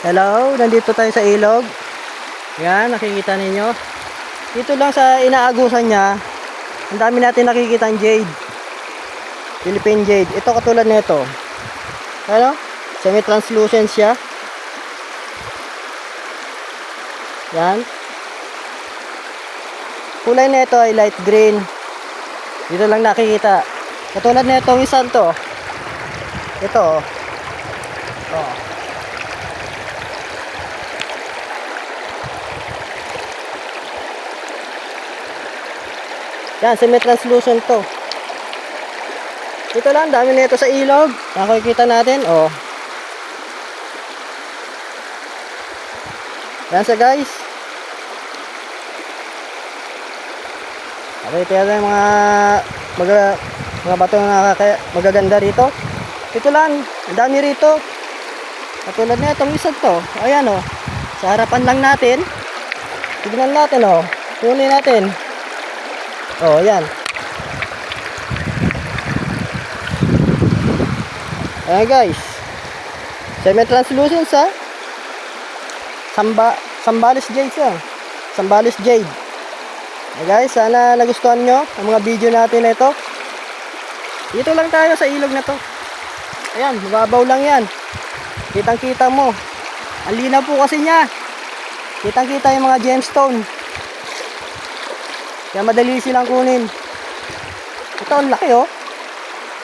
Hello, nandito tayo sa ilog. Yan, nakikita ninyo. Dito lang sa inaagusan niya, ang dami natin nakikita ang jade. Philippine jade. Ito katulad nito. Ano? Semi-translucent siya. Yan. Kulay nito ay light green. Dito lang nakikita. Katulad nitong isang to. Ito. Oh. Yan, semi-translucent to. Ito lang, dami nito sa ilog. Nakikita natin, oh. Yan siya, guys. Okay, ito yung mga bato na magaganda rito. Ito lang, ang dami rito. Katulad na itong isa to. Ayan, oh. Sa harapan lang natin. Tignan natin, oh. Kunin natin. Oh, ayan. Ayan, guys. Semi-translucent sa Sambales jade siya. Sambales jade. Ayan, guys, sana nagustuhan nyo ang mga video natin na ito. Dito lang tayo sa ilog na to. Ayan, mababaw lang yan. Kitang kita mo. Ang linaw po kasi niya. Kitang kita yung mga gemstone. Kaya madali silang kunin. Ito ang laki, oh.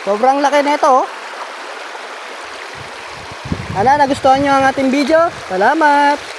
Sobrang laki na ito, oh. Sana nagustuhan nyo ang ating video. Salamat.